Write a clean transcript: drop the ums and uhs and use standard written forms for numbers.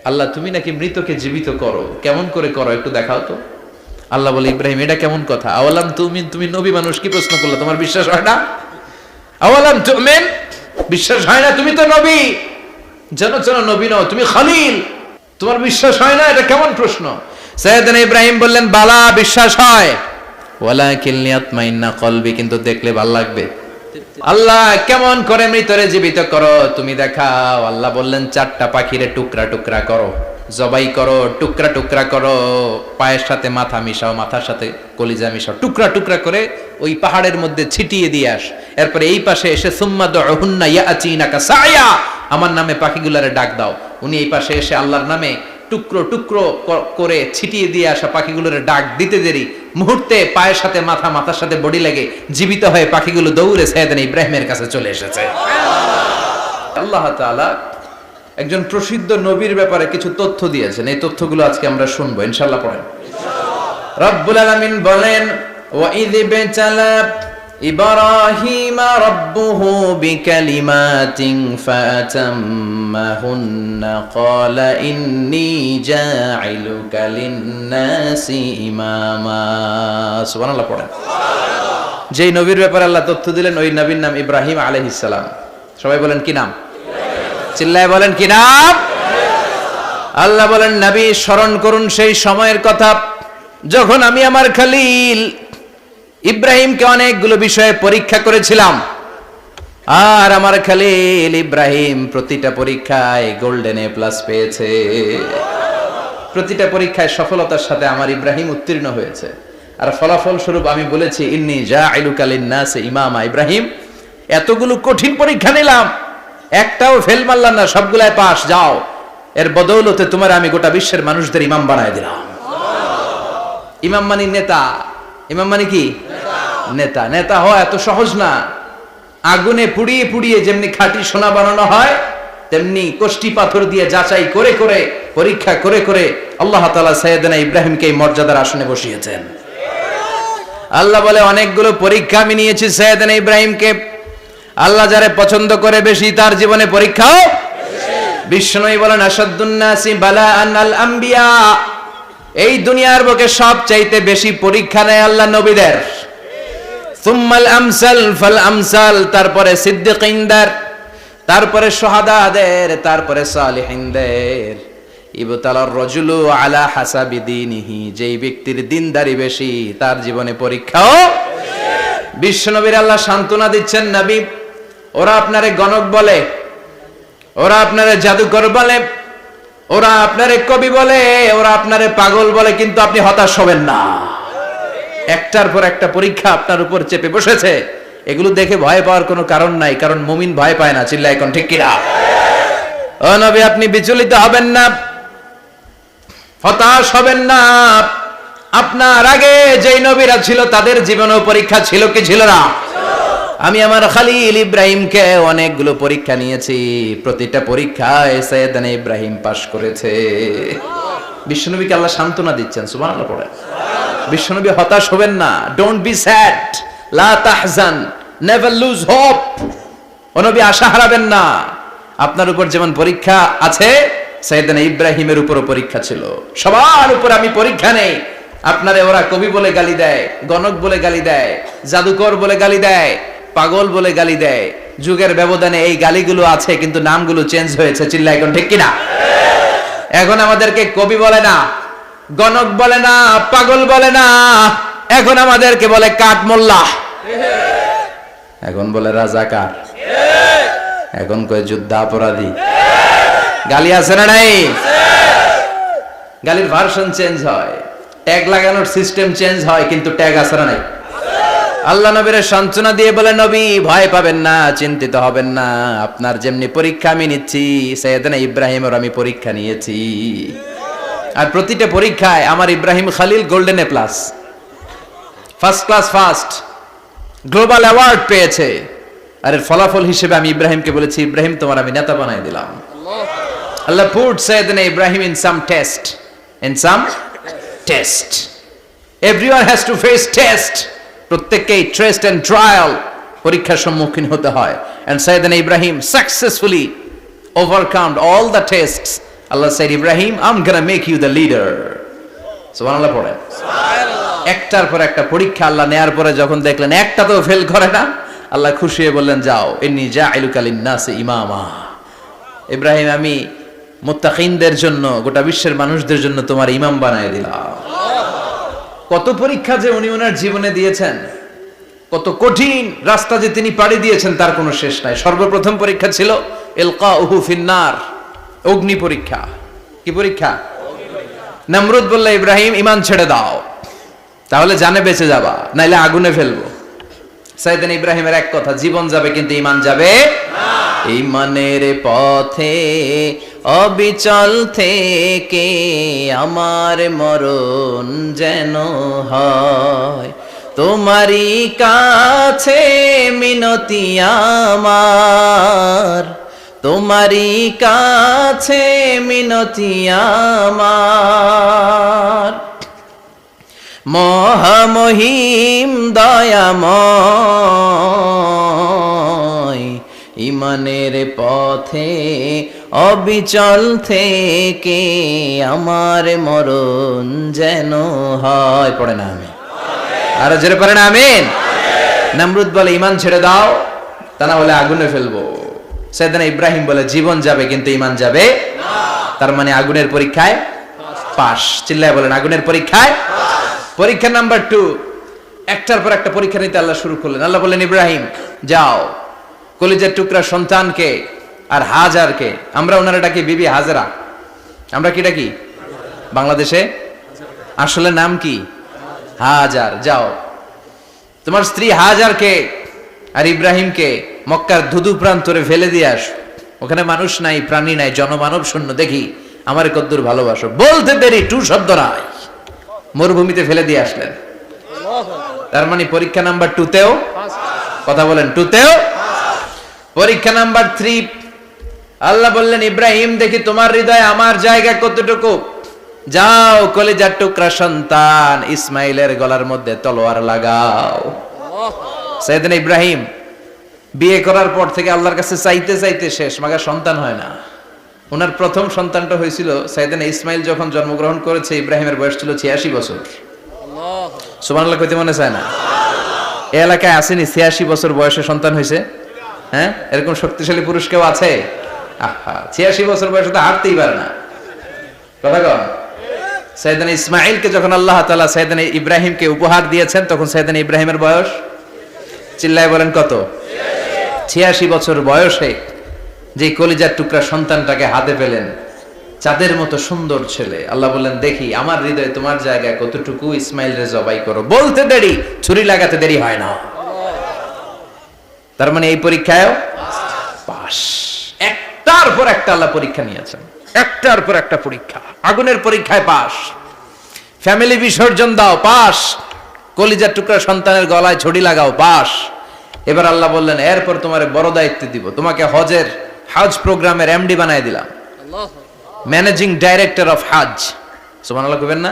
আল্লাহ তুমি নাকি মৃতকে জীবিত করো, কেমন করে করো একটু দেখাও তো। আল্লাহ বলে ইব্রাহিম এটা কেমন কথা, আওয়ালাম তুমিন, তুমি নবী মানুষ কি প্রশ্ন করলে, তোমার বিশ্বাস হয় না? আওয়ালাম তুমিন, বিশ্বাস হয় না? তুমি তো নবী, যেন নবী নও, তুমি খলিল, তোমার বিশ্বাস হয় না? এটা কেমন প্রশ্ন? সাইয়েদনা ইব্রাহিম বললেন বালা, বিশ্বাস হয়, ওয়ালাকিন লিয়াতমাইন্না কলবি, কিন্তু দেখলে ভালো লাগবে। আল্লাহ কেমন করে মৃতরে জীবিত করো তুমি দেখাও। আল্লাহ বললেন 4টা পাখিরে টুকরা টুকরা করো, জবাই করো, টুকরা টুকরা করো, পায়ের সাথে মাথা মিশাও, মাথার সাথে কলিজা মিশাও, টুকরা টুকরা করে ওই পাহাড়ের মধ্যে ছিটিয়ে দিয়ে আস। এরপরে এই পাশে এসে সুম্মা দুহুন্না ইয়াতিনাকা সায়া, আমার নামে পাখিগুলারে ডাক দাও। উনি এই পাশে এসে আল্লাহর নামে টুকরো টুকরো করে ছিটিয়ে দিয়ে আসা পাখিগুলোর ডাক দিতে দেরি, মুহূর্তে পায়ের সাথে মাথা, মাথার সাথে বডি লেগে জীবিত হয়ে পাখিগুলো দৌড়ে সাইয়েদনা ইব্রাহিমের কাছে চলে এসেছে। আল্লাহ তাআলা একজন প্রসিদ্ধ নবীর ব্যাপারে কিছু তথ্য দিয়েছেন, এই তথ্যগুলো আজকে আমরা শুনবো ইনশাআল্লাহ। পড়েন। রব্বুল আলামিন বলেন ওয়া ইয বিতালা ইব্রাহিমা রাব্বুহু বিকালিমাতিন ফাতাম্মাহুন্না ক্বালা ইন্নী জাঈলুকা লিন-নাসি ইমামা। সুবহানাল্লাহ পড়েন। যেই নবীর ব্যাপারে আল্লাহ তথ্য দিলেন ওই নবীর নাম ইব্রাহিম আলাইহিস সালাম। সবাই বলেন কি নাম? চিল্লায় বলেন কি নাম? আল্লাহ বলেন নবী স্মরণ করুন সেই সময়ের কথা যখন আমি আমার খলিল ইব্রাহিমকে অনেকগুলো বিষয়ে পরীক্ষা করেছিলাম, আর আমার খলিল ইব্রাহিম প্রতিটা পরীক্ষায় গোল্ডেন এ প্লাস পেয়েছে। প্রতিটা পরীক্ষায় সফলতার সাথে আমার ইব্রাহিম উত্তীর্ণ হয়েছে। আর ফলাফল স্বরূপ আমি বলেছি ইন্নী জাঈলুকা লিন-নাসি ইমামা। ইব্রাহিম এতগুলো কঠিন পরীক্ষা নিলাম, একটাও ফেল মারলাম না, সবগুলাই পাস, যাও। এর বদৌলতে তোমার আমি গোটা বিশ্বের মানুষদের ইমাম বানায় দিলাম। ইমাম মানে নেতা, ইমাম মানে কি? নেতা। নেতা হওয়া এত সহজ না। আগুনে পুড়িয়ে পুড়িয়ে যেমনি খাঁটি সোনা বানানো হয়, তেমনি কষ্টি পাথর দিয়ে যাচাই করে করে পরীক্ষা করে করে আল্লাহ তাআলা সাইয়েদনা ইব্রাহিমকে এই মর্যাদার আসনে বসিয়েছেন। আল্লাহ বলে অনেকগুলো পরীক্ষা আমি নিয়েছি সাইয়েদনা ইব্রাহিমকে। আল্লাহ যারে পছন্দ করে বেশি তার জীবনে পরীক্ষাও বিশ্বনবী বলেন আশাদ্দুন নাসি বালাআন আল আম্বিয়া। এই দুনিয়ার বুকে সবচাইতে বেশি পরীক্ষা নেয় আল্লাহ নবীদের। সুম্মাল আমসাল ফাল আমসাল, তারপরে সিদ্দিকিনদের, তারপরে শুহাদাদের, তারপরে সালিহিনদের। ইবতালার রাজুলু আলা হাসাবি দীনিহি, যেই ব্যক্তির দিনদারি বেশি তার জীবনে পরীক্ষাও বেশি। বিশ্বনবীর আল্লাহ সান্ত্বনা দিচ্ছেন নবী ওরা আপনারে গণক বলে, ওরা আপনারে জাদুকর বলে, ওরা আপনারে কবি বলে, ওরা আপনারে পাগল বলে, কিন্তু আপনি হতাশ হবেন না। একটার পর একটা পরীক্ষা আপনার উপর চেপে বসেছে, এগুলো দেখে ভয় পাওয়ার কোনো কারণ নাই, কারণ মুমিন ভয় পায় না। চিল্লায় এখন ঠিক কিনা? ও নবী আপনি বিচলিত হবেন না, হতাশ হবেন না। আপনার আগে যেই নবীরা ছিল তাদের জীবনেও পরীক্ষা ছিল কি ছিল না? আমি আমার খলিল ইব্রাহিমকে অনেকগুলো পরীক্ষা নিয়েছি, প্রতিটা পরীক্ষায় সাইয়েদনা ইব্রাহিম পাশ করেছে। বিশ্বনবীকে আল্লাহ সান্ত্বনা দিচ্ছেন। সুবহানাল্লাহ পড়ে। বিশ্বনবী হতাশ হবেন না, ডোন্ট বি স্যাড, লা তাহজান, নেভার লুজ হোপ। ও নবী আশা হারাবেন না। আপনার উপর যেমন পরীক্ষা আছে সাইয়েদনা ইব্রাহিমের উপরও পরীক্ষা ছিল। সবার উপর আমি পরীক্ষা নেই। আপনারে ওরা কবি বলে গালি দেয়, গণক বলে গালি দেয়, জাদুকর বলে গালি দেয়, পাগল বলে গালি দেয়। যুগের ব্যবধানে এই গালিগুলো আছে, কিন্তু নামগুলো চেঞ্জ হয়েছে। চিল্লা এখন ঠিক কিনা? এখন আমাদেরকে কবি বলে না, গণক বলে না, পাগল বলে না, এখন আমাদেরকে বলে কাঠ মোল্লা, এখন বলে রাজাকার, এখন কয় যুদ্ধাপরাধী। গালি আছে না নাই? গালির ভার্সন চেঞ্জ হয়, ট্যাগ লাগানোর সিস্টেম চেঞ্জ হয়, কিন্তু ট্যাগ আছে না নাই? আল্লাহ নবীর সান্ত্বনা দিয়ে বলে নবী ভয় পাবেন না, চিন্তিত হবেন না। আপনার যেমনি পরীক্ষা আমি নিচ্ছি, সাইয়েদনা ইব্রাহিমের আমি পরীক্ষা নিয়েছি। আর প্রতিটা পরীক্ষায় আমার Ibrahim Khalil golden A plus, first class first, global award পেয়েছে। আর এর ফলাফল হিসেবে আমি ইব্রাহিমকে বলেছি ইব্রাহিম তোমার আমি নেতা বানাই দিলাম। আল্লাহ put Sayyidina Ibrahim in some test, in some test. Everyone has to face test. প্রত্যেককেই টেস্ট এন্ড ট্রায়াল, পরীক্ষার সম্মুখীন হতে হয়। And Sayyidina Ibrahim successfully overcome all the tests Allah said, Ibrahim, I'm gonna make you the leader. সুবহানাল্লাহ পড়েন। একটার পর একটা পরীক্ষা আল্লাহ নেয়ার পরে যখন দেখলেন একটা তো ফেল করে না, আল্লাহ খুশি হয়ে বললেন, যাও, ইন্নী জাইলুকা লিন-নাসি ইমামা। ইব্রাহিম, আমি মুত্তাকিনদের জন্য, গোটা বিশ্বের মানুষদের জন্য তোমার ইমাম বানায় দিলাম। কত পরীক্ষা যে উনি ওনার জীবনে দিয়েছেন, কত কঠিন রাস্তা যে তিনি পাড়ি দিয়েছেন তার কোনো শেষ নাই। সর্বপ্রথম পরীক্ষা ছিল ইলকাউহু ফিন্নার, অগ্নি পরীক্ষা। কি পরীক্ষা? নমরুদ বলল, ইব্রাহিম ঈমান ছেড়ে দাও, তাহলে জানে বেঁচে যাবা, নাইলে আগুনে ফেলবো। সাইয়েদনা ইব্রাহিমের এক কথা, জীবন যাবে কিন্তু ঈমান যাবে না। ঈমানের পথে অবিচল থেকে আমার মরণ যেন হয়, তোমারই কাছে মিনতি আমার, তোমারই কাছে মিনতি আমার। মহামহিম দয়াময়, ঈমানের পথে অবিচল থেকে আমার মরণ যেন হয়। পড়ে না আমি আরো জোরে পড়ে না আমিন। নমরুদ বলে, ঈমান ছেড়ে দাও, তা না হলে আগুনে ফেলবো। সাইয়েদনা ইব্রাহিম বলে, জীবন যাবে কিন্তু ঈমান যাবে না। তার মানে আগুনের পরীক্ষায় পাস। চিল্লায় বলেন, আগুনের পরীক্ষায় পরীক্ষা নাম্বার 2। একটার পর একটা পরীক্ষা নিতে আল্লাহ শুরু করলেন। আল্লাহ বললেন, ইব্রাহিম যাও, কলিজার টুকরা সন্তানকে আর হাজারকে, আমরা ওনারা ডাকি বিবি হাজেরা, আমরা কি ডাকি বাংলাদেশে? আসলে নাম কি? হাজার। যাও, তোমার স্ত্রী হাজারকে আর ইব্রাহিমকে মক্কার ধুধু প্রান্তরে ফেলে দিয়ে আসো। ওখানে মানুষ নাই, প্রাণী নাই, জনমানব শূন্য। দেখি আমার কদ্দুর ভালোবাসো। বলতে দেরি, টু শব্দ নাই, মরুভূমিতে ফেলে দিয়ে আসলেন। তার মানে পরীক্ষা নাম্বার 2তেও, কথা বলেন, 2তেও। পরীক্ষা নাম্বার 3, আল্লাহ বললেন, ইব্রাহিম দেখি তোমার হৃদয়ে আমার জায়গা কতটুকু। যাও, কলিজার টুকরা সন্তান ইসমাইলের গলার মধ্যে তলোয়ার লাগাও। সাইয়েদনা ইব্রাহিম বিয়ে করার পর থেকে আল্লাহর কাছে চাইতে চাইতে শেষ, মাগা সন্তান হয় না। ওনার প্রথম সন্তানটা হয়েছিল সাইয়েদনা ইসমাইল যখন জন্মগ্রহণ করেছে, ইব্রাহিমের বয়স ছিল 86 বছর। সুবহানাল্লাহ কইতে মনে চায় না? এই এলাকায় আসেনি 86 বছর বয়সে সন্তান হয়েছে? হ্যাঁ, এরকম শক্তিশালী পুরুষ কেউ আছে? আহা, 86 বছর বয়সে তো হাঁটতেই পারে না। কথা কন। সাইয়েদনা ইসমাইলকে যখন আল্লাহ তাআলা সাইয়েদনা ইব্রাহিমকে উপহার দিয়েছেন, তখন সাইয়েদনা ইব্রাহিমের বয়স, চিল্লায় বলেন কত? 86 বছর বয়সে যে কলিজার টুকরা সন্তানটাকে হাতে পেলেন, চাঁদের মতো সুন্দর ছেলে। আল্লাহ বললেন, দেখি আমার হৃদয়ে তোমার জায়গায় কতটুকু, ইসমাইল রে জবাই করো। বলতে দেরি, ছুরি লাগাতে দেরি হয় না। তার মানে এই পরীক্ষায় পাস। একটার পর একটা আল্লাহ পরীক্ষা নিয়েছেন, একটার পর একটা পরীক্ষা। আগুনের পরীক্ষায় পাস, ফ্যামিলি বিসর্জন দাও, পাস। কলিজার টুকরা সন্তানের গলায় ছড়ি লাগাও, পাস। এবার আল্লাহ বললেন, এরপর তোমার বড় দায়িত্ব দিব, তোমাকে হজ প্রোগ্রামের এমডি বানায় দিলাম, ম্যানেজিং ডাইরেক্টর অফ হজ। সুবহানাল্লাহ কইবেন না?